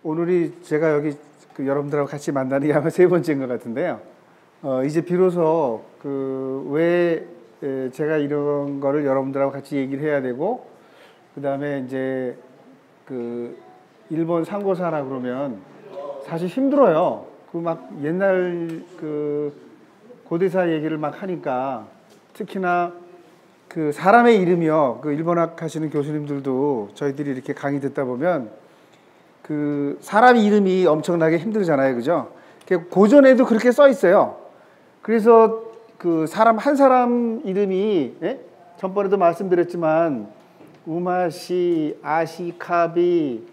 오늘이 제가 여기 여러분들하고 같이 만나는 게 아마 세 번째인 것 같은데요. 이제 비로소 왜 제가 이런 거를 여러분들하고 같이 얘기를 해야 되고, 그 다음에 이제 일본 상고사라 그러면 사실 힘들어요. 막 옛날 고대사 얘기를 막 하니까, 특히나 사람의 이름이요. 일본학 하시는 교수님들도 저희들이 이렇게 강의 듣다 보면 사람 이름이 엄청나게 힘들잖아요. 그죠? 고전에도 그렇게 써 있어요. 그래서 사람 한 사람 이름이, 예? 전번에도 말씀드렸지만 우마시, 아시카비,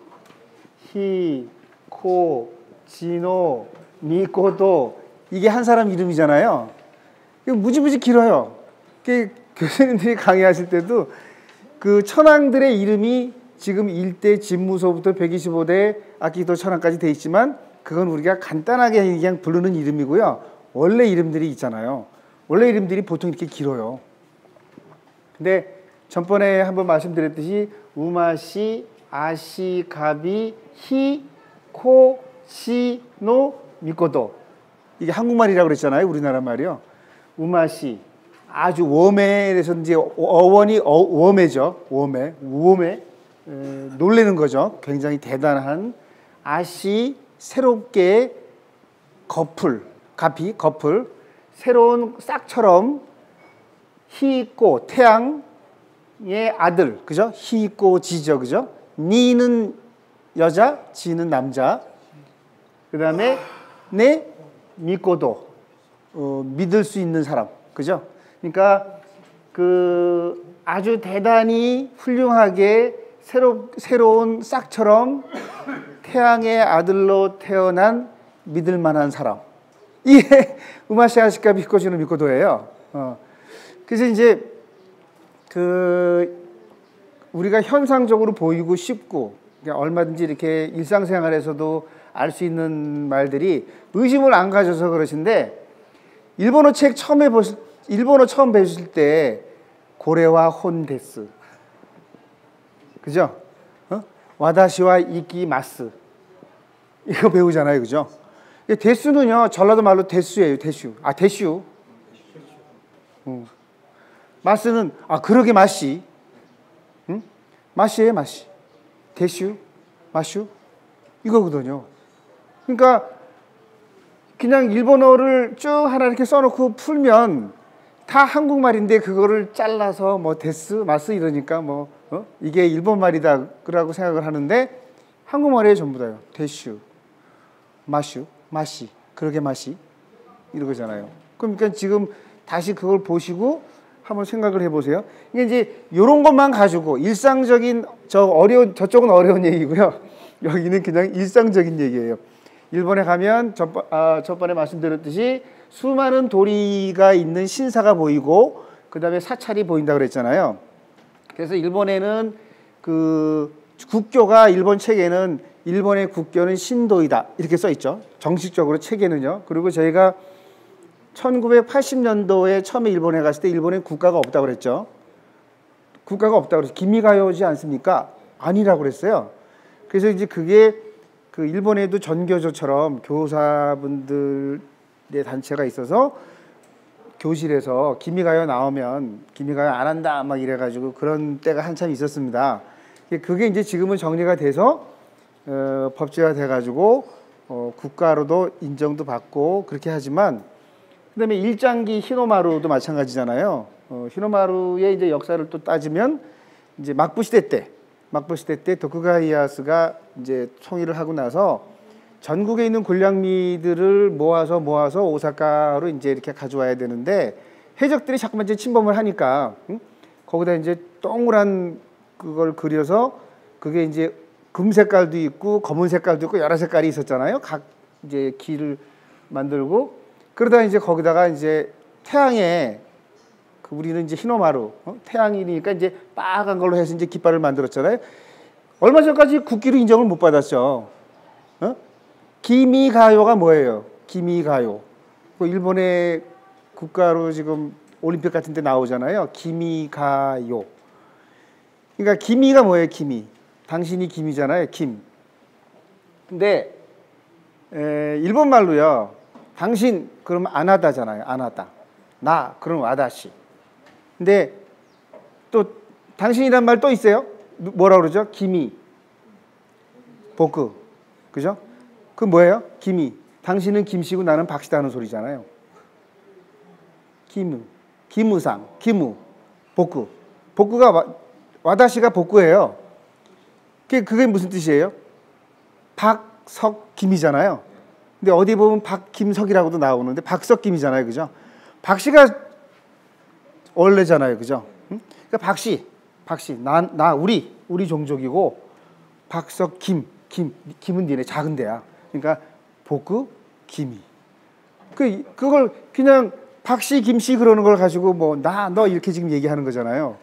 히, 코, 지노, 미코도, 이게 한 사람 이름이잖아요. 무지무지 길어요. 교수님들이 강의하실 때도 천왕들의 이름이 지금 1대 진무소부터 125대 악기도 천왕까지 돼 있지만, 그건 우리가 간단하게 그냥 부르는 이름이고요. 원래 이름들이 있잖아요. 원래 이름들이 보통 이렇게 길어요. 근데 전번에 한번 말씀드렸듯이 우마시, 아시, 가비, 히, 코, 시, 노, 미코도, 이게 한국말이라고 그랬잖아요. 우리나라 말이요. 우마시, 아주 웜에서 이제 어원이 웜에죠. 웜에 놀래는 거죠. 굉장히 대단한. 아시, 새롭게 가피, 새로운 싹처럼. 히꼬, 태양의 아들, 그죠? 히꼬 지죠, 그죠? 니는 여자, 지는 남자. 그 다음에 네, 미코도, 믿을 수 있는 사람, 그죠? 그러니까 아주 대단히 훌륭하게 새로운 싹처럼 태양의 아들로 태어난 믿을 만한 사람. 이게 우마시, 아시카, 비코시노, 미코도예요. 그래서 이제 우리가 현상적으로 보이고 쉽고 얼마든지 이렇게 일상생활에서도 알 수 있는 말들이 의심을 안 가져서 그러신데, 일본어 처음 배우실 때 고래와 혼데스, 그죠? 와다시와 이키마스, 이거 배우잖아요, 그죠? 데스는요, 전라도 말로 데스예요. 데슈. 마스는 그러게 마시. 응? 마시예요, 마시. 데슈, 마슈, 이거거든요. 그러니까 그냥 일본어를 쭉 하나 이렇게 써놓고 풀면 다 한국말인데, 그거를 잘라서 데스, 마스 이러니까 이게 일본 말이다 라고 생각을 하는데, 한국말이에요, 전부 다요. 데슈, 마슈, 마시, 그러게 마시, 이러잖아요. 그러니까 지금 다시 그걸 보시고 한번 생각을 해보세요. 이게 이제 이런 것만 가지고 일상적인, 저쪽은 어려운 얘기고요. 여기는 그냥 일상적인 얘기예요. 일본에 가면 전번에 말씀드렸듯이 수많은 도리가 있는 신사가 보이고, 그 다음에 사찰이 보인다고 그랬잖아요. 그래서 일본에는 국교가, 일본 책에는 일본의 국교는 신도이다 이렇게 써 있죠. 정식적으로 책에는요. 그리고 저희가 1980년도에 처음에 일본에 갔을 때 일본엔 국가가 없다고 그랬죠. 국가가 없다고 그래서 기미가요지 않습니까? 아니라고 그랬어요. 그래서 이제 그게 일본에도 전교조처럼 교사분들의 단체가 있어서 교실에서 기미가요 나오면 기미가요 안 한다 막 이래가지고 그런 때가 한참 있었습니다. 그게 이제 지금은 정리가 돼서 법제화 돼가지고 국가로도 인정도 받고 그렇게 하지만, 그다음에 일장기 히노마루도 마찬가지잖아요. 히노마루의 이제 역사를 또 따지면 이제 막부시대 때 도쿠가와 이에야스가 이제 총리를 하고 나서 전국에 있는 군량미들을 모아서 오사카로 이제 이렇게 가져와야 되는데, 해적들이 자꾸만 이제 침범을 하니까 거기다 이제 동그란 그걸 그려서, 그게 이제 금 색깔도 있고 검은 색깔도 있고 여러 색깔이 있었잖아요. 각 이제 길을 만들고, 그러다 이제 거기다가 이제 태양에 우리는 이제 히노마루, 태양이니까 이제 빨간 걸로 해서 이제 깃발을 만들었잖아요. 얼마 전까지 국기로 인정을 못 받았죠. 기미가요가 뭐예요? 기미가요. 일본의 국가로 지금 올림픽 같은 데 나오잖아요. 기미가요. 그러니까 기미가 뭐예요? 기미. 당신이 김이잖아요. 김. 근데 일본 말로요. 당신 그러면 아나다잖아요. 아나다. 나 그럼 와다시. 근데 또 당신이란 말 또 있어요. 뭐라 그러죠? 기미. 보크. 그죠? 그 뭐예요? 기미. 당신은 김씨고 나는 박씨다 하는 소리잖아요. 기무. 기무상. 기무. 보크. 보크가 와다시가 보크예요. 그게 무슨 뜻이에요? 박석김이잖아요. 근데 어디 보면 박김석이라고도 나오는데 박석김이잖아요. 그죠? 박씨가 원래잖아요. 그죠? 그러니까 박씨, 우리 종족이고 박석김, 김은 니네 작은 데야. 그러니까 복그, 김이. 그걸 그냥 박씨, 김씨 그러는 걸 가지고 뭐 너 이렇게 지금 얘기하는 거잖아요.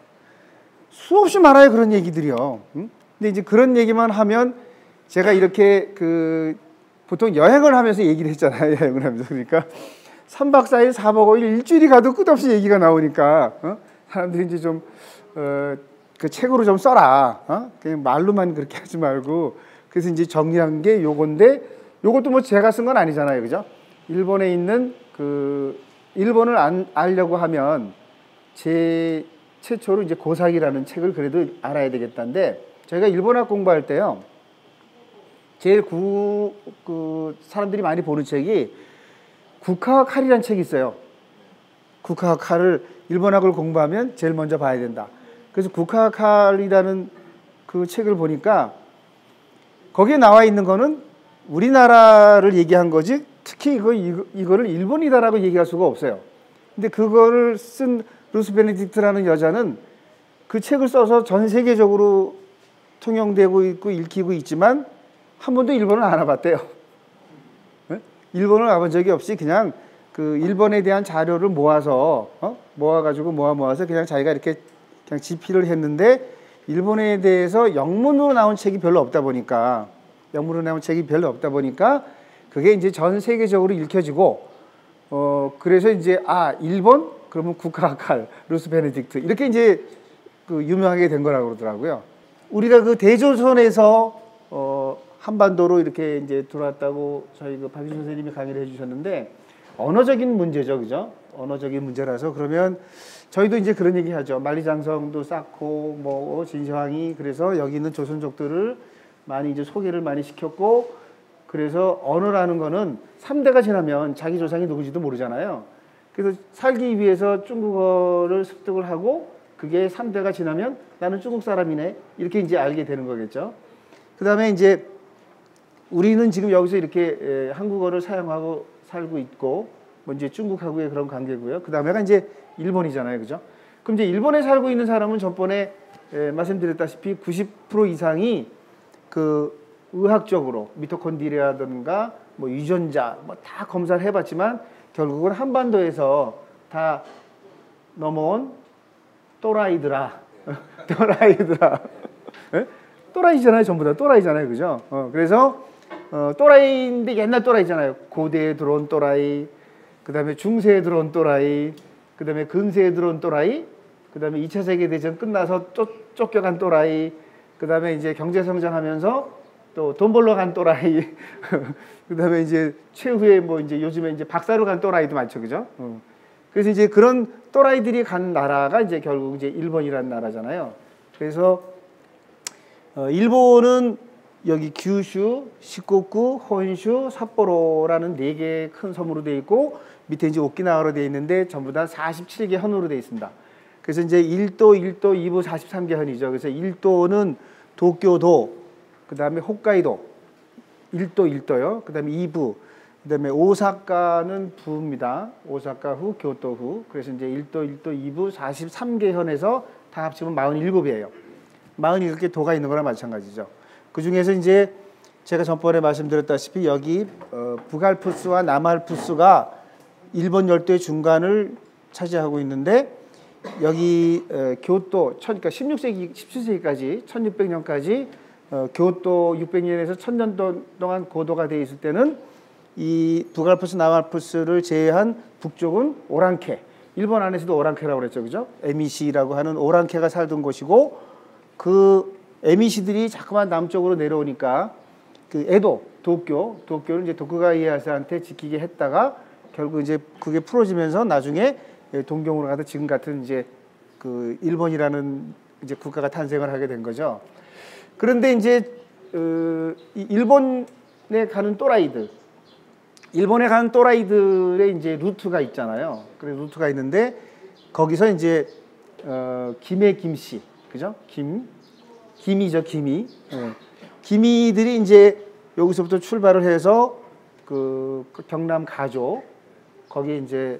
수없이 많아요. 그런 얘기들이요. 근데 이제 그런 얘기만 하면 제가 이렇게 보통 여행을 하면서 얘기를 했잖아요. 여행을 하면서. 그러니까 3박 4일, 4박 5일 일주일이 가도 끝없이 얘기가 나오니까 사람들이 이제 좀 그 책으로 좀 써라. 그냥 말로만 그렇게 하지 말고. 그래서 이제 정리한 게 요건데 요것도 뭐 제가 쓴 건 아니잖아요. 그죠? 일본에 있는 일본을 알려고 하면 최초로 이제 고사기라는 책을 그래도 알아야 되겠다는데 저희가 일본학 공부할 때요. 제일 사람들이 많이 보는 책이 국화학 할이라는 책이 있어요. 국화학 할을 일본학을 공부하면 제일 먼저 봐야 된다. 그래서 국화학 할이라는 그 책을 보니까 거기에 나와 있는 거는 우리나라를 얘기한 거지 특히 이거를 일본이다라고 얘기할 수가 없어요. 근데 그거를 쓴 루스 베네딕트라는 여자는 그 책을 써서 전 세계적으로 통용되고 있고 읽히고 있지만 한 번도 일본을 안 와봤대요. 일본을 와본 적이 없이 그냥 그 일본에 대한 자료를 모아서 그냥 자기가 이렇게 그냥 집필을 했는데 일본에 대해서 영문으로 나온 책이 별로 없다 보니까 그게 이제 전 세계적으로 읽혀지고 그래서 이제 일본 그러면 국화학할 루스 베네딕트 이렇게 이제 유명하게 된 거라고 그러더라고요. 우리가 그 대조선에서 한반도로 이렇게 이제 들어왔다고 저희 박윤 선생님이 강의를 해주셨는데 언어적인 문제죠, 그죠? 언어적인 문제라서 그러면 저희도 이제 그런 얘기 하죠. 만리장성도 쌓고 뭐 진시황이 그래서 여기 있는 조선족들을 많이 이제 소개를 많이 시켰고 그래서 언어라는 거는 3대가 지나면 자기 조상이 누구지도 모르잖아요. 그래서 살기 위해서 중국어를 습득을 하고 그게 3대가 지나면 나는 중국 사람이네 이렇게 이제 알게 되는 거겠죠. 그 다음에 이제 우리는 지금 여기서 이렇게 한국어를 사용하고 살고 있고 뭐 이제 중국하고의 그런 관계고요. 그 다음에가 이제 일본이잖아요, 그죠? 그럼 이제 일본에 살고 있는 사람은 전번에 말씀드렸다시피 90% 이상이 의학적으로 미토콘드리아든가 뭐 유전자 뭐 다 검사를 해봤지만 결국은 한반도에서 다 넘어온 또라이들아. 또라이잖아요, 전부 다 또라이잖아요, 그죠? 그래서 또라이인데 옛날 또라이잖아요. 고대에 들어온 또라이, 그 다음에 중세에 들어온 또라이, 그 다음에 근세에 들어온 또라이, 그 다음에 2차 세계대전 끝나서 쫓겨간 또라이, 그 다음에 이제 경제성장하면서 또 돈 벌러 간 또라이, 그 다음에 이제 최후에 뭐 이제 요즘에 이제 박사로 간 또라이도 많죠, 그죠? 그래서 이제 그런 또라이들이 간 나라가 이제 결국 이제 일본이라는 나라잖아요. 그래서 일본은 여기 규슈, 시코쿠, 혼슈, 삿포로라는 4개의 큰 섬으로 되어 있고 밑에 이제 오키나와로 되어 있는데 전부 다 47개 현으로 되어 있습니다. 그래서 이제 1도, 2부 43개 현이죠. 그래서 1도는 도쿄도, 그 다음에 홋카이도, 1도요. 그 다음에 2부, 그 다음에 오사카는 부입니다. 오사카후, 교토후. 그래서 이제 1도, 2부 43개 현에서 다 합치면 47이에요. 47개 도가 있는 거랑 마찬가지죠. 그 중에서 이제 제가 전번에 말씀드렸다시피 여기 북알프스와 남알프스가 일본 열도의 중간을 차지하고 있는데 여기 교토 그러니까 16세기, 17세기까지 1600년까지 교토 600년에서 1000년 동안 고도가 되어 있을 때는 이 북알프스, 남알프스를 제외한 북쪽은 오랑캐, 일본 안에서도 오랑캐라고 그랬죠, 그죠? 에미시라고 하는 오랑캐가 살던 곳이고 그 에미시들이 자꾸만 남쪽으로 내려오니까 그 에도 도쿄를 이제 도쿠가와 이에야스한테 지키게 했다가 결국 이제 그게 풀어지면서 나중에 동경으로 가서 지금 같은 이제 그 일본이라는 이제 국가가 탄생을 하게 된 거죠. 그런데 이제 일본에 가는 또라이들, 일본에 가는 또라이들의 이제 루트가 있잖아요. 그래 루트가 있는데 거기서 이제 김해 김씨, 그죠? 김이죠, 김이. 김이들이 이제 여기서부터 출발을 해서 그 경남 가조 거기에 이제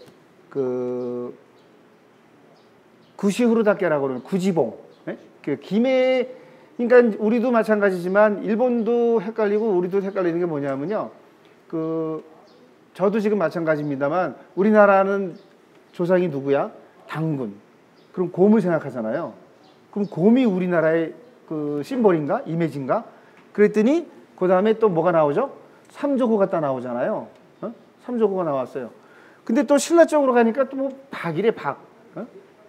그 구시후르다케라고 하는 구지봉, 그 김해. 그러니까 우리도 마찬가지지만 일본도 헷갈리고 우리도 헷갈리는 게 뭐냐면요. 그 저도 지금 마찬가지입니다만 우리나라는 조상이 누구야? 당군. 그럼 곰을 생각하잖아요. 그럼 곰이 우리나라의 그 심볼인가? 이미지인가? 그랬더니 그 다음에 또 뭐가 나오죠? 삼조고가 딱 나오잖아요. 삼조고가 나왔어요. 근데 또 신라 쪽으로 가니까 또 뭐 박이래 박.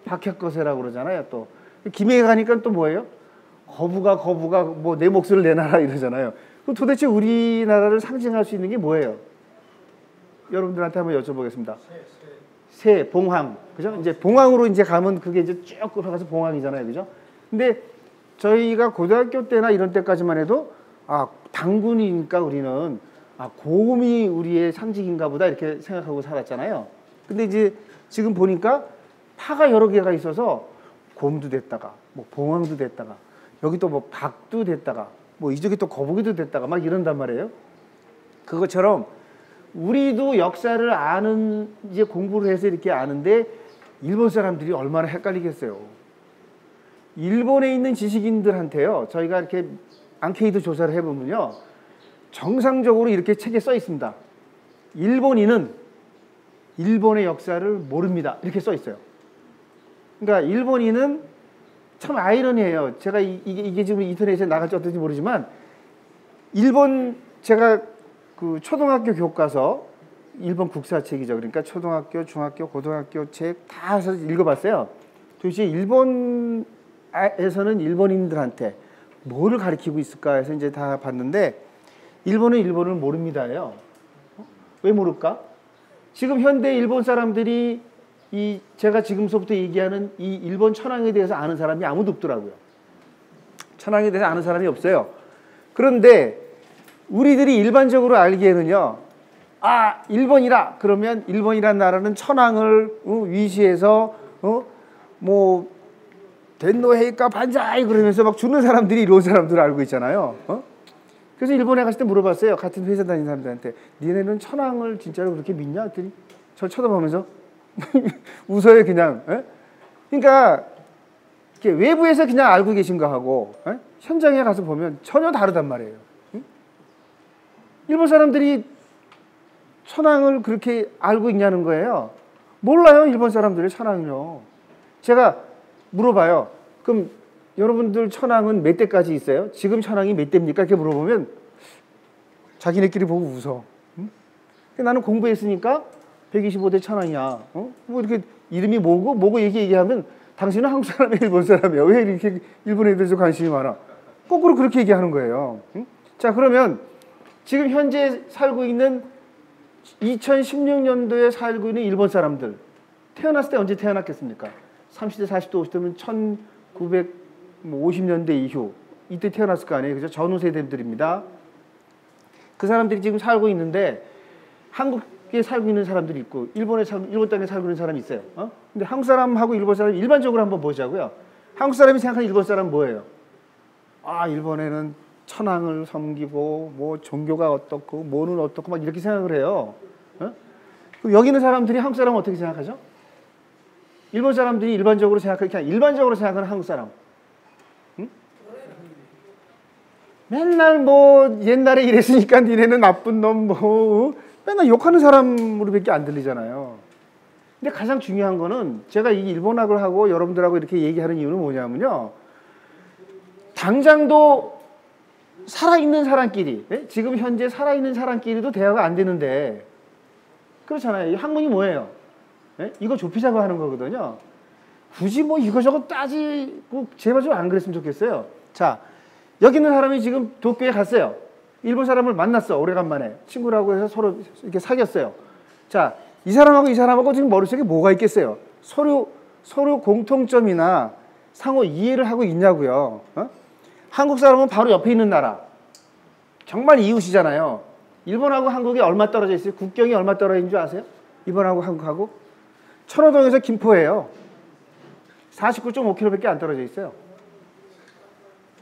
박혁거세라고 그러잖아요. 또 김해에 가니까 또 뭐예요? 거부가 뭐 내 몫을 내놔라 이러잖아요. 그럼 도대체 우리나라를 상징할 수 있는 게 뭐예요? 여러분들한테 한번 여쭤보겠습니다. 새, 봉황, 그죠? 이제 봉황으로 이제 가면 그게 이제 쭉 가서 봉황이잖아요, 그죠? 근데 저희가 고등학교 때나 이런 때까지만 해도 당군이니까 우리는 곰이 우리의 상징인가 보다 이렇게 생각하고 살았잖아요. 근데 이제 지금 보니까 파가 여러 개가 있어서 곰도 됐다가 뭐 봉황도 됐다가 여기 또 뭐 박도 됐다가 뭐 이쪽에 또 거북이도 됐다가 막 이런단 말이에요. 그것처럼 우리도 역사를 아는 이제 공부를 해서 이렇게 아는데 일본 사람들이 얼마나 헷갈리겠어요. 일본에 있는 지식인들한테요. 저희가 이렇게 앙케이드 조사를 해보면요. 정상적으로 이렇게 책에 써 있습니다. 일본인은 일본의 역사를 모릅니다. 이렇게 써 있어요. 그러니까 일본인은 참 아이러니해요. 제가 이게 지금 인터넷에 나갈지 어떨지 모르지만 일본 제가 그 초등학교 교과서 일본 국사책이죠. 그러니까 초등학교, 중학교, 고등학교 책 다 해서 읽어봤어요. 도대체 일본에서는 일본인들한테 뭐를 가르치고 있을까 해서 이제 다 봤는데 일본은 일본을 모릅니다요. 왜 모를까? 지금 현대 일본 사람들이 제가 지금서부터 얘기하는 이 일본 천황에 대해서 아는 사람이 아무도 없더라고요. 천황에 대해서 아는 사람이 없어요. 그런데 우리들이 일반적으로 알기에는요. 일본이라 그러면 일본이란 나라는 천황을 위시해서 뭐 덴노헤이카 반자이 그러면서 막 죽는 사람들이 일본 사람들을 알고 있잖아요. 그래서 일본에 갔을 때 물어봤어요. 같은 회사 다니는 사람들한테 니네는 천황을 진짜로 그렇게 믿냐? 했더니 저 쳐다보면서 웃어요 그냥. 그러니까 외부에서 그냥 알고 계신 거하고 현장에 가서 보면 전혀 다르단 말이에요. 일본 사람들이 천황을 그렇게 알고 있냐는 거예요. 몰라요 일본 사람들이 천황을요. 제가 물어봐요. 그럼 여러분들 천황은 몇 대까지 있어요? 지금 천황이 몇 대입니까? 이렇게 물어보면 자기네끼리 보고 웃어. 나는 공부했으니까 125대 천황이야. 뭐 이렇게 이름이 뭐고 얘기하면 당신은 한국 사람이야 일본 사람이야. 왜 이렇게 일본에 대해서 관심이 많아? 거꾸로 그렇게 얘기하는 거예요. 자 그러면 지금 현재 살고 있는 2016년도에 살고 있는 일본 사람들 태어났을 때 언제 태어났겠습니까? 30대 40대 50대면 1950년대 이후 이때 태어났을 거 아니에요. 그죠? 전후 세대들입니다. 그 사람들이 지금 살고 있는데 한국에 살고 있는 사람들이 있고 일본 땅에 살고 있는 사람이 있어요. 근데 한국 사람하고 일본 사람 일반적으로 한번 보자고요. 한국 사람이 생각하는 일본 사람은 뭐예요? 일본에는 천황을 섬기고 뭐 종교가 어떻고 뭐는 어떻고 막 이렇게 생각을 해요. 그럼 여기 있는 사람들이 한국 사람은 어떻게 생각하죠? 일본 사람들이 일반적으로 그냥 일반적으로 생각하는 한국 사람. 맨날 뭐 옛날에 이랬으니까 니네는 나쁜 놈 뭐 맨날 욕하는 사람으로밖에 안 들리잖아요. 근데 가장 중요한 거는 제가 이 일본학을 하고 여러분들하고 이렇게 얘기하는 이유는 뭐냐면요. 당장도 살아있는 사람끼리 지금 현재 살아있는 사람끼리도 대화가 안 되는데 그렇잖아요. 이 학문이 뭐예요? 이거 좁히자고 하는 거거든요. 굳이 뭐 이거저거 따지고 제발 좀 안 그랬으면 좋겠어요. 자 여기 있는 사람이 지금 도쿄에 갔어요. 일본 사람을 만났어. 오래간만에. 친구라고 해서 서로 이렇게 사귀었어요. 자, 이 사람하고 지금 머릿속에 뭐가 있겠어요? 서로 공통점이나 상호 이해를 하고 있냐고요. 어? 한국 사람은 바로 옆에 있는 나라. 정말 이웃이잖아요. 일본하고 한국이 얼마 떨어져 있어요? 국경이 얼마 떨어져 있는 줄 아세요? 일본하고 한국하고? 천호동에서 김포예요. 49.5km밖에 안 떨어져 있어요.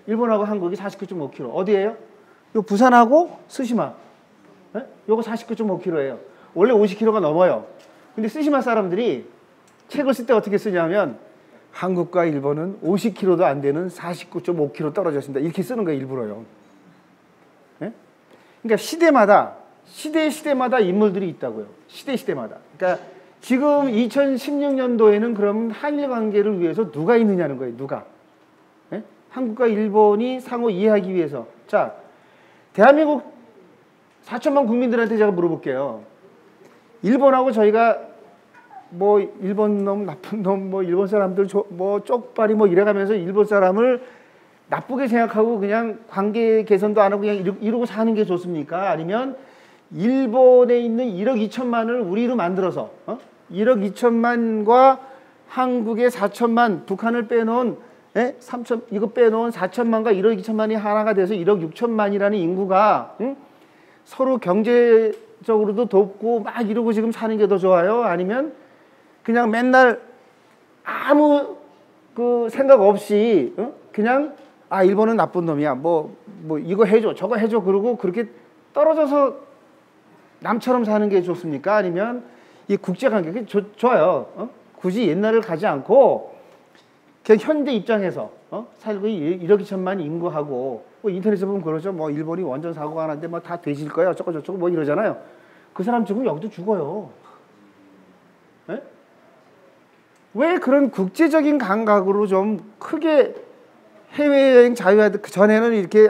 일본하고 한국이 49.5km. 어디예요? 요 부산하고 스시마. 네? 요거 49.5km예요. 원래 50km가 넘어요. 근데 스시마 사람들이 책을 쓸 때 어떻게 쓰냐면 한국과 일본은 50km도 안 되는 49.5km 떨어져 있습니다. 이렇게 쓰는 거예요, 일부러요. 네? 그러니까 시대마다 인물들이 있다고요. 시대마다. 그러니까 지금 2016년도에는 그럼 한일 관계를 위해서 누가 있느냐는 거예요. 누가. 네? 한국과 일본이 상호 이해하기 위해서. 자, 대한민국 4천만 국민들한테 제가 물어볼게요. 일본하고 저희가 뭐 일본 놈, 나쁜 놈, 뭐 일본 사람들 뭐 쪽발이 뭐 이래가면서 일본 사람을 나쁘게 생각하고 그냥 관계 개선도 안 하고 그냥 이러고 사는 게 좋습니까? 아니면 일본에 있는 1억 2천만을 우리로 만들어서 1억 2천만과 한국의 4천만, 북한을 빼놓은 3천, 이거 빼놓은 4천만과 1억 2천만이 하나가 돼서 1억 6천만이라는 인구가 서로 경제적으로도 돕고 막 이러고 지금 사는 게 더 좋아요? 아니면 그냥 맨날 아무 그 생각 없이 그냥 일본은 나쁜 놈이야. 뭐 이거 해줘, 저거 해줘. 그러고 그렇게 떨어져서 남처럼 사는 게 좋습니까? 아니면 이 국제관계가 좋아요. 굳이 옛날을 가지 않고 그냥 현대 입장에서 살고 1억 2천만 인구하고 뭐 인터넷에 보면 그러죠. 뭐 일본이 원전 사고가 나는데 뭐 다 돼질 거야. 어쩌고 저쩌고 뭐 이러잖아요. 그 사람 죽으면 여기도 죽어요. 네? 왜 그런 국제적인 감각으로 좀 크게 해외여행 자유화돼 전에는 이렇게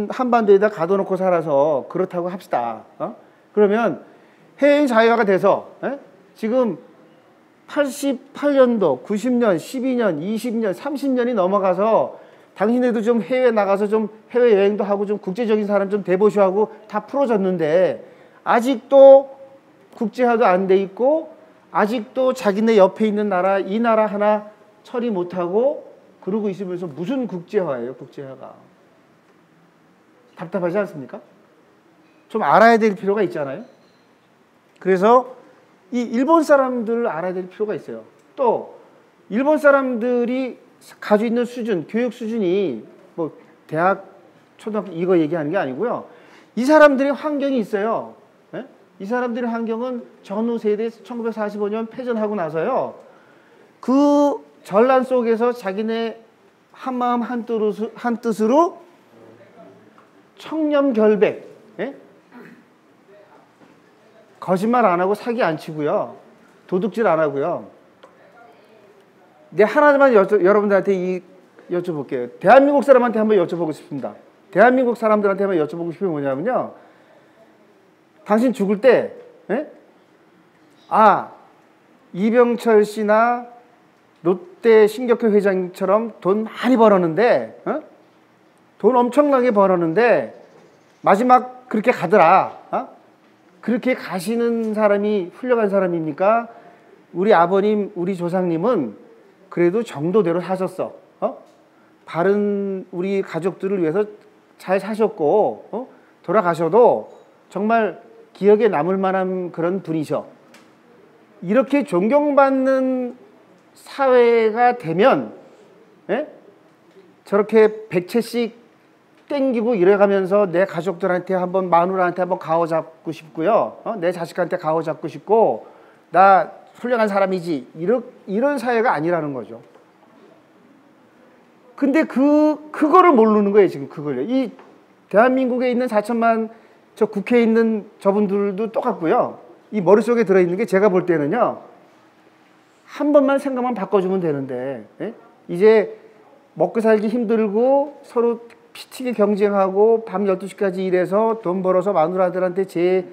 한반도에다 가둬놓고 살아서 그렇다고 합시다. 그러면 해외여행 자유화가 돼서 지금 88년도, 90년, 12년, 20년, 30년이 넘어가서 당신들도 좀 해외 나가서 좀 해외여행도 하고 좀 국제적인 사람 좀 대보쇼하고 다 풀어졌는데 아직도 국제화도 안 돼 있고 아직도 자기네 옆에 있는 나라, 이 나라 하나 처리 못하고 그러고 있으면서 무슨 국제화예요, 국제화가. 답답하지 않습니까? 좀 알아야 될 필요가 있잖아요. 그래서 이 일본 사람들을 알아야 될 필요가 있어요. 또 일본 사람들이 가지고 있는 수준, 교육 수준이 뭐 대학, 초등학교 이거 얘기하는 게 아니고요. 이 사람들의 환경이 있어요. 네? 이 사람들의 환경은 전후 세대 1945년 패전하고 나서요. 그 전란 속에서 자기네 한마음 한뜻으로 청렴결백, 예? 거짓말 안 하고 사기 안 치고요. 도둑질 안 하고요. 네, 하나만 여러분들한테 여쭤볼게요. 대한민국 사람한테 한번 여쭤보고 싶습니다. 대한민국 사람들한테 한번 여쭤보고 싶은 게 뭐냐면요. 당신 죽을 때, 예? 이병철 씨나 롯데 신격회 회장처럼 돈 많이 벌었는데, 돈 엄청나게 벌었는데, 마지막 그렇게 가더라. 그렇게 가시는 사람이 훌륭한 사람입니까? 우리 아버님, 우리 조상님은 그래도 정도대로 사셨어. 바른 우리 가족들을 위해서 잘 사셨고, 돌아가셔도 정말 기억에 남을 만한 그런 분이셔. 이렇게 존경받는 사회가 되면, 예? 저렇게 100채씩 땡기고 이래가면서 내 가족들한테 한번, 마누라한테 한번 가오 잡고 싶고요. 내 자식한테 가오 잡고 싶고, 나 훌륭한 사람이지. 이런 사회가 아니라는 거죠. 근데 그거를 모르는 거예요, 지금 그걸요. 이 대한민국에 있는 4천만 저 국회에 있는 저분들도 똑같고요. 이 머릿속에 들어있는 게 제가 볼 때는요. 한 번만 생각만 바꿔주면 되는데, 예? 이제 먹고 살기 힘들고 서로 피튀게 경쟁하고 밤 12시까지 일해서 돈 벌어서 마누라들한테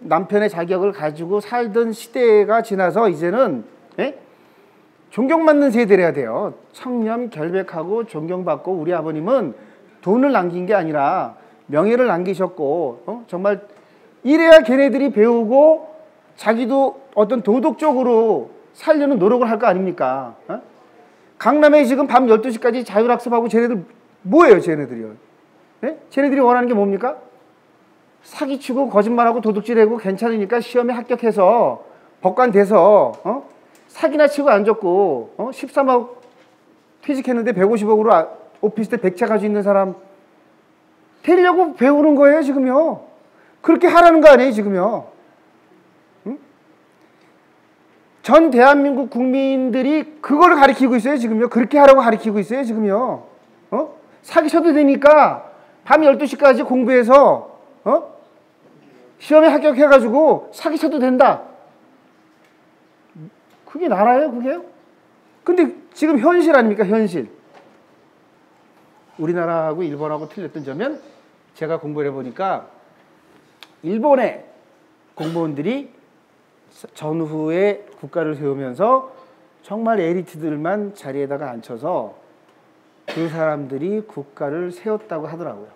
남편의 자격을 가지고 살던 시대가 지나서 이제는, 예? 존경받는 세대래야 돼요. 청렴 결백하고 존경받고, 우리 아버님은 돈을 남긴 게 아니라 명예를 남기셨고 정말 이래야 걔네들이 배우고 자기도 어떤 도덕적으로 살려는 노력을 할 거 아닙니까? 강남에 지금 밤 12시까지 자율학습하고 쟤네들 뭐예요, 쟤네들이요? 네? 쟤네들이 원하는 게 뭡니까? 사기치고 거짓말하고 도둑질하고 괜찮으니까 시험에 합격해서 법관 돼서 사기나 치고 앉았고 13억 퇴직했는데 150억으로 오피스텔 100채 가지고 있는 사람 되려고 배우는 거예요, 지금요. 그렇게 하라는 거 아니에요, 지금요. 응? 전 대한민국 국민들이 그걸 가르치고 있어요, 지금요. 그렇게 하라고 가르치고 있어요, 지금요. 사기쳐도 되니까 밤 12시까지 공부해서 시험에 합격해가지고 사기쳐도 된다. 그게 나라예요, 그게요? 근데 지금 현실 아닙니까, 현실. 우리나라하고 일본하고 틀렸던 점은 제가 공부를 해보니까 일본의 공무원들이 전후에 국가를 세우면서 정말 에리트들만 자리에다가 앉혀서 그 사람들이 국가를 세웠다고 하더라고요.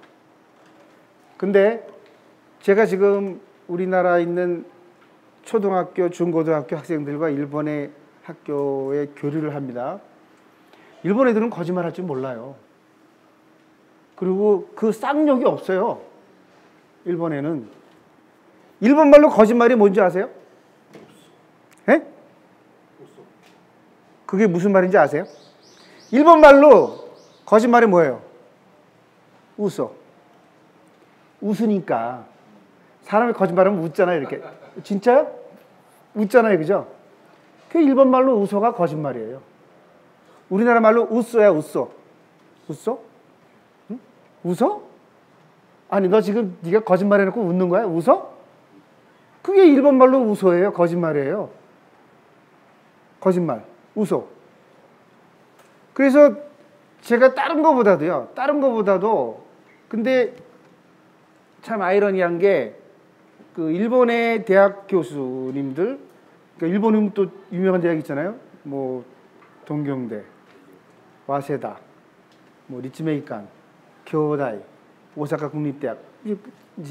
근데 제가 지금 우리나라에 있는 초등학교, 중고등학교 학생들과 일본의 학교에 교류를 합니다. 일본 애들은 거짓말할 줄 몰라요. 그리고 그 쌍욕이 없어요. 일본에는. 일본 말로 거짓말이 뭔지 아세요? 에? 그게 무슨 말인지 아세요? 일본 말로 거짓말이 뭐예요? 웃어. 웃으니까. 사람이 거짓말하면 웃잖아요, 이렇게. 진짜요? 웃잖아요, 그죠? 그 일본 말로 웃어가 거짓말이에요. 우리나라 말로 웃어야 웃어. 웃어? 응? 웃어? 아니, 너 지금 네가 거짓말 해놓고 웃는 거야? 웃어? 그게 일본 말로 웃어예요, 거짓말이에요. 거짓말, 웃어. 그래서 제가 다른 거보다도 근데 참 아이러니한 게 그 일본의 대학 교수님들, 그러니까 일본은 또 유명한 대학 있잖아요. 뭐 동경대, 와세다, 뭐 리츠메이칸, 교다이, 오사카 국립대학.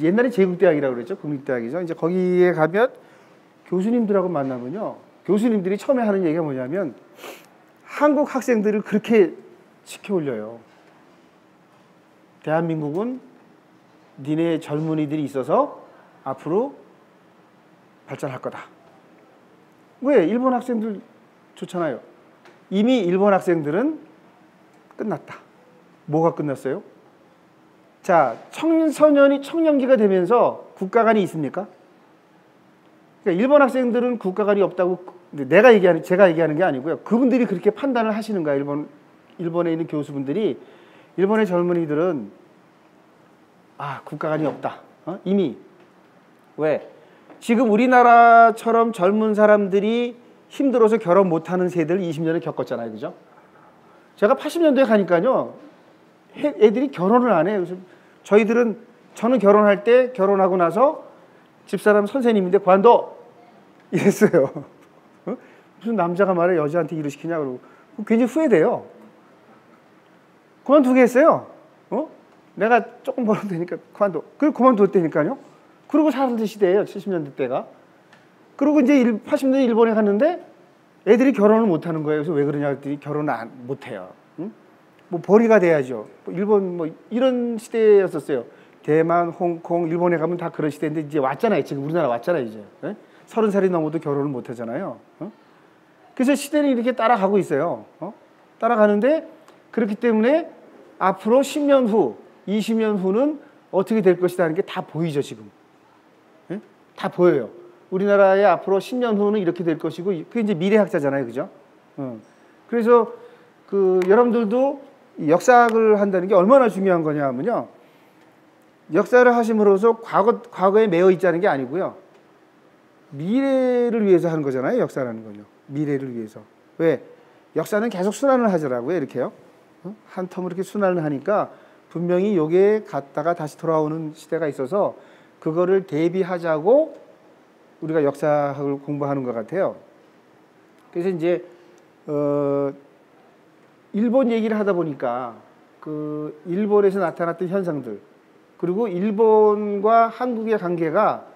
옛날에 제국대학이라고 그랬죠. 국립대학이죠. 이제 거기에 가면 교수님들하고 만나면요, 교수님들이 처음에 하는 얘기가 뭐냐면 한국 학생들을 그렇게 치켜 올려요. 대한민국은 니네 젊은이들이 있어서 앞으로 발전할 거다. 왜? 일본 학생들 좋잖아요. 이미 일본 학생들은 끝났다. 뭐가 끝났어요? 자, 청소년이 청년기가 되면서 국가관이 있습니까? 그러니까 일본 학생들은 국가관이 없다고 제가 얘기하는 게 아니고요. 그분들이 그렇게 판단을 하시는 거야. 일본에 있는 교수분들이 일본의 젊은이들은 국가관이 없다. 이미. 왜? 지금 우리나라처럼 젊은 사람들이 힘들어서 결혼 못하는 세대를 20년을 겪었잖아요. 그죠? 제가 80년대에 가니까요, 애들이 결혼을 안 해요. 그래서 저는 결혼할 때 결혼하고 나서 집사람 선생님인데 관둬! 이랬어요. 무슨 남자가 말해 여자한테 일을 시키냐 그러고 굉장히 후회돼요. 그만두게 했어요. 내가 조금 벌어도 되니까 그만둬. 그리고 그만뒀다니까요. 그러고 살던 시대예요. 70년대 때가. 그리고 이제 80년대 일본에 갔는데 애들이 결혼을 못하는 거예요. 그래서 왜 그러냐 했더니 결혼을 못해요. 응? 뭐 벌이가 돼야죠. 일본 뭐 이런 시대였었어요. 대만, 홍콩, 일본에 가면 다 그런 시대인데 이제 왔잖아요. 지금 우리나라 왔잖아요. 이제 30살이 넘어도 결혼을 못하잖아요. 그래서 시대는 이렇게 따라가고 있어요. 따라가는데 그렇기 때문에 앞으로 10년 후, 20년 후는 어떻게 될 것이다 하는 게 다 보이죠, 지금. 다 보여요. 우리나라의 앞으로 10년 후는 이렇게 될 것이고, 그게 이제 미래학자잖아요, 그죠? 그래서 여러분들도 역사학을 한다는 게 얼마나 중요한 거냐 하면요, 역사를 하심으로써 과거에 매여 있자는 게 아니고요, 미래를 위해서 하는 거잖아요, 역사라는 건요. 미래를 위해서. 왜? 역사는 계속 순환을 하더라고요, 이렇게요. 한 텀을 이렇게 순환을 하니까 분명히 요게 갔다가 다시 돌아오는 시대가 있어서 그거를 대비하자고 우리가 역사학을 공부하는 것 같아요. 그래서 이제 일본 얘기를 하다 보니까 그 일본에서 나타났던 현상들, 그리고 일본과 한국의 관계가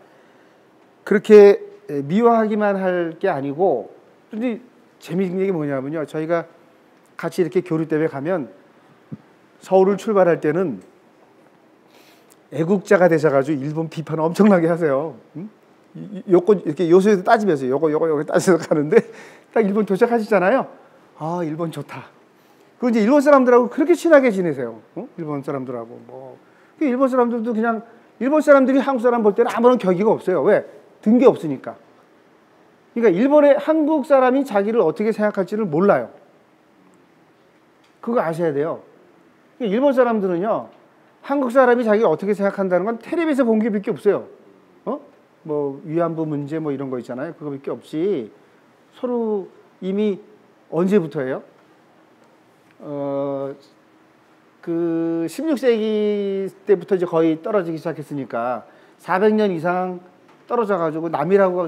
그렇게 미화하기만 할 게 아니고, 근데 재미있는 게 뭐냐면요, 저희가 같이 이렇게 교류 때문에 가면 서울을 출발할 때는 애국자가 되셔가지고 일본 비판 엄청나게 하세요. 응? 요건 이렇게 요소에서 따지면서 요거 따져서 가는데 딱 일본 도착하시잖아요. 아, 일본 좋다. 그 이제 일본 사람들하고 그렇게 친하게 지내세요. 일본 사람들하고 뭐 일본 사람들도 그냥 일본 사람들이 한국 사람 볼 때는 아무런 격의가 없어요. 왜? 든 게 없으니까. 그러니까 일본의 한국 사람이 자기를 어떻게 생각할지를 몰라요. 그거 아셔야 돼요. 일본 사람들은요, 한국 사람이 자기가 어떻게 생각한다는 건 텔레비에서 본 게 밖에 없어요. 뭐 위안부 문제 뭐 이런 거 있잖아요. 그거밖에 없이 서로 이미 언제부터예요? 그 16세기 때부터 이제 거의 떨어지기 시작했으니까 400년 이상 떨어져 가지고 남이라고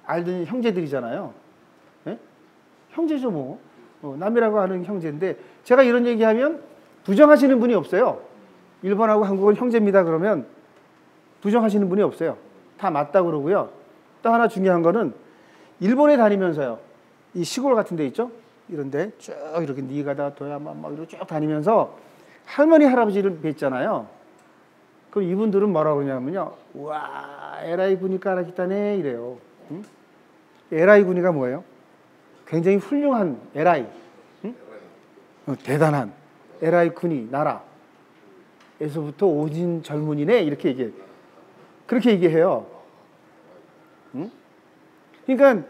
알던 형제들이잖아요. 네? 형제죠 뭐. 남이라고 하는 형제인데, 제가 이런 얘기하면 부정하시는 분이 없어요. 일본하고 한국은 형제입니다 그러면 부정하시는 분이 없어요. 다 맞다 그러고요. 또 하나 중요한 거는 일본에 다니면서요, 이 시골 같은 데 있죠? 이런데 쭉 이렇게 니가다 도야마 막 이렇게 쭉 다니면서 할머니 할아버지를 뵀잖아요. 그럼 이분들은 뭐라고 그러냐면요, 우와 에라이 군이 까라기다네 이래요. 응? 에라이 군이가 뭐예요? 굉장히 훌륭한 에라이, 응? 대단한 에라이 군이 나라에서부터 오진 젊은이네 이렇게 얘기해. 그렇게 얘기해요. 응? 그러니까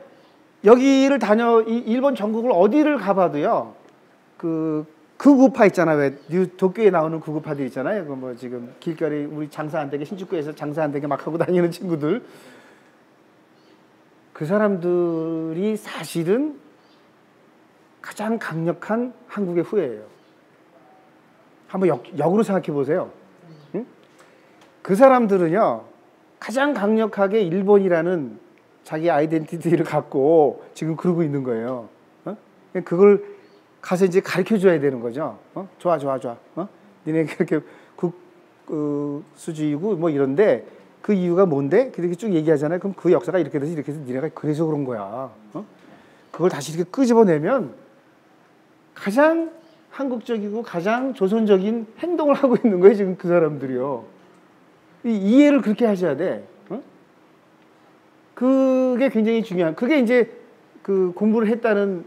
여기를 일본 전국을 어디를 가봐도요, 그 구구파 있잖아요. 왜 도쿄에 나오는 구구파들 있잖아요. 그 뭐 지금 길거리 우리 장사 안 되게 신주쿠에서 장사 안 되게 막 하고 다니는 친구들, 그 사람들이 사실은 가장 강력한 한국의 후예예요. 한번 역으로 생각해 보세요. 응? 그 사람들은요, 가장 강력하게 일본이라는 자기 아이덴티티를 갖고 지금 그러고 있는 거예요. 그걸 가서 이제 가르쳐 줘야 되는 거죠. 좋아. 니네 그렇게 국수주의고 뭐 이런데 그 이유가 뭔데? 그렇게 쭉 얘기하잖아요. 그럼 그 역사가 이렇게 돼서 니네가 그래서 그런 거야. 그걸 다시 이렇게 끄집어내면 가장 한국적이고 가장 조선적인 행동을 하고 있는 거예요, 지금 그 사람들이요. 이해를 그렇게 하셔야 돼. 그게 굉장히 중요한, 그게 이제 그 공부를 했다는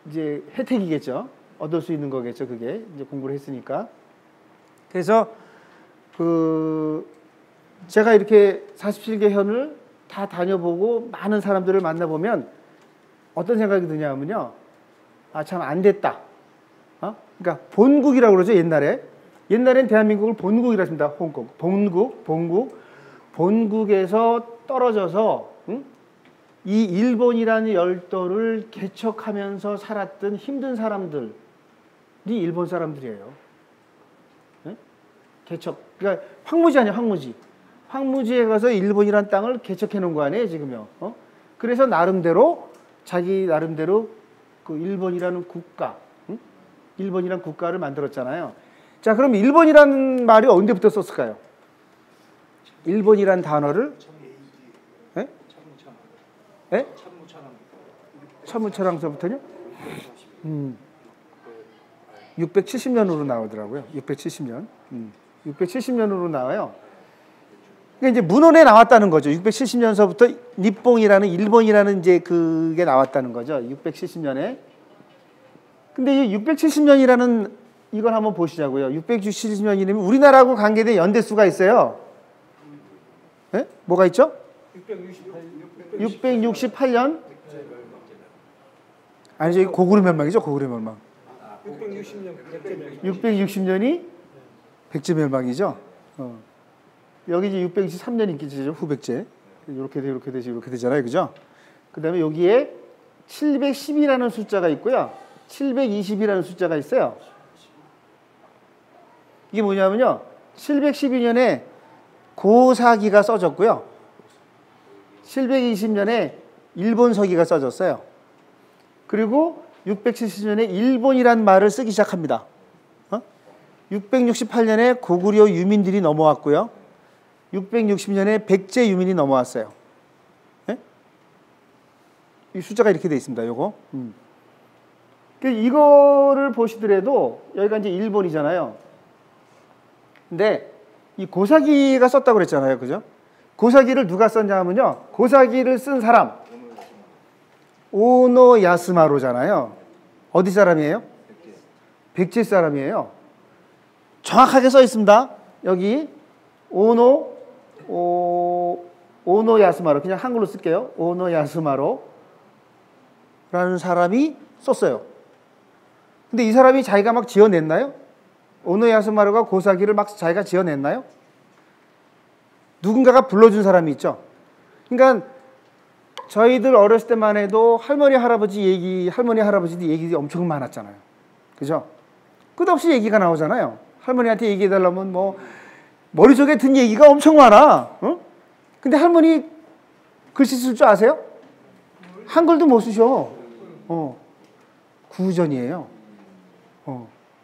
이제 혜택이겠죠. 얻을 수 있는 거겠죠, 그게. 이제 공부를 했으니까. 그래서 제가 이렇게 47개 현을 다 다녀보고 많은 사람들을 만나보면 어떤 생각이 드냐면요, 아, 참 안 됐다. 그러니까 본국이라고 그러죠, 옛날에. 옛날엔 대한민국을 본국이라고 했습니다. 홍콩. 본국에서 떨어져서, 이 일본이라는 열도를 개척하면서 살았던 힘든 사람들이 일본 사람들이에요. 네? 개척. 그러니까 황무지 아니야, 황무지. 황무지에 가서 일본이라는 땅을 개척해 놓은 거 아니에요, 지금요. 그래서 자기 나름대로 그 일본이라는 국가, 일본이라는 국가를 만들었잖아요. 자, 그럼 일본이라는 말이 언제부터 썼을까요? 일본이라는 단어를 천무천왕서부터요? 670년으로 나오더라고요. 670년. 670년으로 나와요. 그러니까 이제 문헌에 나왔다는 거죠. 670년서부터 니뽕이라는 일본이라는 이제 그게 나왔다는 거죠. 670년에. 근데 이 670년이라는 이걸 한번 보시자고요. 670년이면 우리나라하고 관계된 연대수가 있어요. 네? 뭐가 있죠? 668년? 아니죠. 이거 고구려 멸망이죠. 고구려 멸망. 660년이 백제 멸망이죠. 여기 이제 663년 있겠죠. 후백제. 이렇게 되잖아요. 그죠? 그 다음에 여기에 710이라는 숫자가 있고요. 720이라는 숫자가 있어요. 이게 뭐냐면요, 712년에 고사기가 써졌고요, 720년에 일본 서기가 써졌어요. 그리고 670년에 일본이란 말을 쓰기 시작합니다. 668년에 고구려 유민들이 넘어왔고요. 660년에 백제 유민이 넘어왔어요. 네? 이 숫자가 이렇게 돼 있습니다. 요거. 이거를 보시더라도 여기가 이제 일본이잖아요. 근데 이 고사기가 썼다고 그랬잖아요. 그죠? 고사기를 누가 썼냐 하면요. 고사기를 쓴 사람 오노 야스마로잖아요. 어디 사람이에요? 백제 사람이에요. 정확하게 써 있습니다. 여기 오노 야스마로, 그냥 한글로 쓸게요. 오노 야스마로 라는 사람이 썼어요. 근데 이 사람이 자기가 막 지어냈나요? 오노 야스마로가 고사기를 막 자기가 지어냈나요? 누군가가 불러준 사람이 있죠. 그러니까 저희들 어렸을 때만 해도 할머니 할아버지도 얘기 엄청 많았잖아요. 그죠? 끝없이 얘기가 나오잖아요. 할머니한테 얘기해달라면 뭐 머릿속에 든 얘기가 엄청 많아. 어? 근데 할머니 글씨 쓸 줄 아세요? 한글도 못 쓰셔. 구전이에요.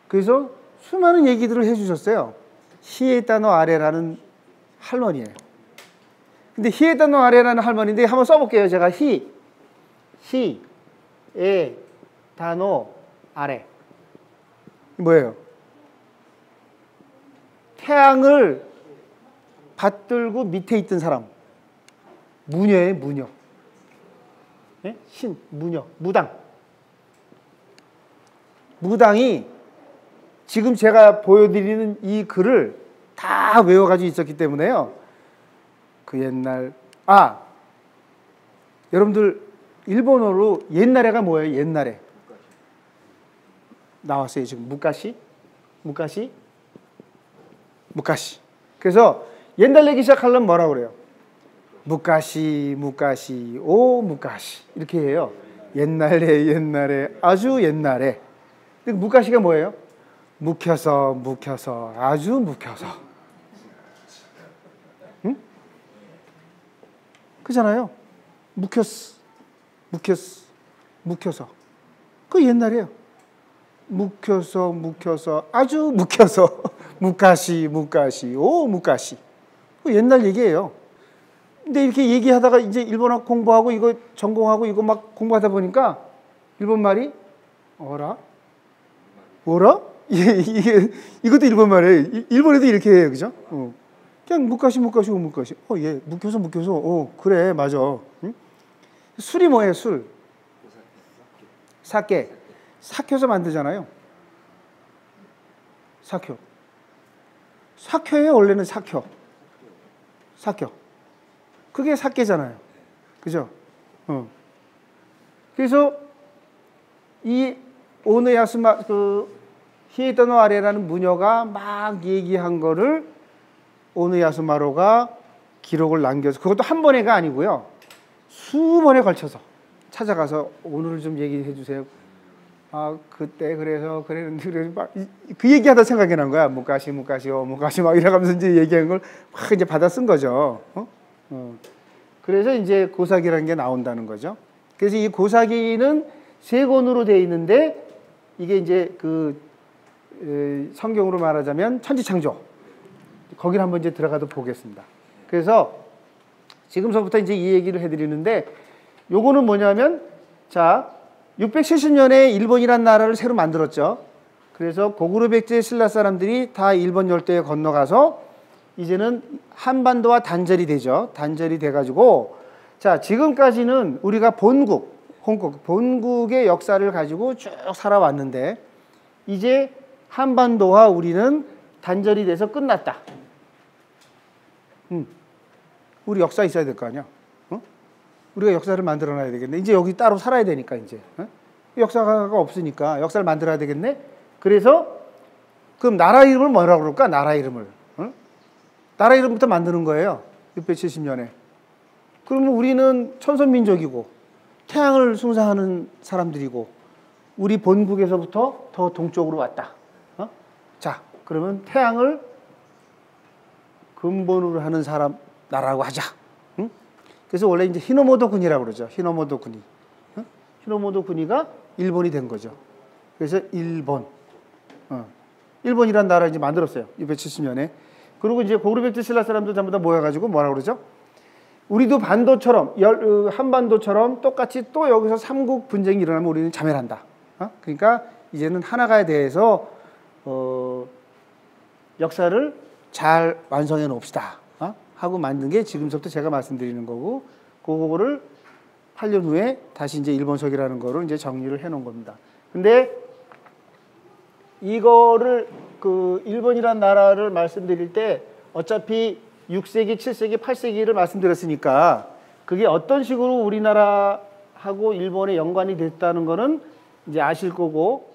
그래서 수많은 얘기들을 해주셨어요. 히에타노 아레라는 할머니예요. 근데 히에타노 아레라는 할머니인데 한번 써볼게요. 제가 다노 아레. 뭐예요? 태양을 받들고 밑에 있던 사람. 무녀예요, 무녀. 네? 무녀, 무당. 무당이 지금 제가 보여드리는 이 글을 다 외워가지고 있었기 때문에요. 그 옛날, 여러분들 일본어로 옛날에가 뭐예요? 옛날에. 나왔어요, 지금. 무카시. 그래서 옛날 얘기 시작하려면 뭐라고 그래요? 무카시, 이렇게 해요. 옛날에, 아주 옛날에. 근데 무카시가 뭐예요? 묵혀서, 아주 묵혀서. 응? 그잖아요. 묵혀서. 그 옛날이에요. 묵혀서, 아주 묵혀서. 무카시. 그 옛날 얘기예요. 근데 이렇게 얘기하다가 이제 일본어 공부하고 이거 전공하고 이거 막 공부하다 보니까 일본 말이 어라? 이것도 일본 말이에요. 일본에도 이렇게 해요. 그죠? 그냥 무카시. 예, 묵혀서. 그래, 맞아. 응? 술이 뭐예요, 술? 사케. 삭혀서 만들잖아요. 사케예요, 원래는 사켜. 그게 사케잖아요. 그죠? 그래서 이 오노야스마 히에타노 아레라는 무녀가 막 얘기한 거를 오노야스마로가 기록을 남겨서, 그것도 한 번에가 아니고요. 수번에 걸쳐서 찾아가서 오늘 좀 얘기해 주세요. 그때 그랬는데 그 얘기하다 생각이 난 거야. 무카시 막 이러면서 이제 얘기한 걸 막 이제 받아 쓴 거죠. 그래서 이제 고사기라는 게 나온다는 거죠. 그래서 이 고사기는 세 권으로 되어 있는데 이게 이제 성경으로 말하자면 천지창조. 거기를 한번 이제 들어가도 보겠습니다. 그래서 지금서부터 이제 이 얘기를 해드리는데, 요거는 뭐냐면, 자, 670년에 일본이란 나라를 새로 만들었죠. 그래서 고구려 백제 신라 사람들이 다 일본 열도에 건너가서 이제는 한반도와 단절이 되죠. 단절이 돼가지고, 자, 지금까지는 우리가 본국의 역사를 가지고 쭉 살아왔는데, 이제 한반도와 우리는 단절이 돼서 끝났다. 우리 역사 있어야 될 거 아니야? 우리가 역사를 만들어놔야 되겠네. 이제 여기 따로 살아야 되니까, 이제. 역사가 없으니까 역사를 만들어야 되겠네. 그래서 그럼 나라 이름을 뭐라고 그럴까? 나라 이름부터 만드는 거예요. 670년에. 그러면 우리는 천선민족이고 태양을 숭상하는 사람들이고 우리 본국에서부터 더 동쪽으로 왔다. 자, 그러면 태양을 근본으로 하는 나라고 하자. 그래서 원래 이제 히노모토 군이라고 그러죠. 히노모토 군이가 일본이 된 거죠. 그래서 일본. 일본이란 나라 이제 만들었어요. 670년에. 그리고 이제 고구려백제 신라 사람들 전부 다 모여가지고 뭐라 그러죠? 우리도 반도처럼 한반도처럼 똑같이 또 여기서 삼국 분쟁이 일어나면 우리는 자멸한다. 그러니까 이제는 하나가 대해서 역사를 잘 완성해 놓읍시다. 하고 만든 게 지금부터 제가 말씀드리는 거고, 그거를 8년 후에 다시 이제 일본석이라는 거를 이제 정리를 해 놓은 겁니다. 근데 이거를 그 일본이란 나라를 말씀드릴 때 어차피 6세기, 7세기, 8세기를 말씀드렸으니까 그게 어떤 식으로 우리나라하고 일본에 연관이 됐다는 거는 이제 아실 거고,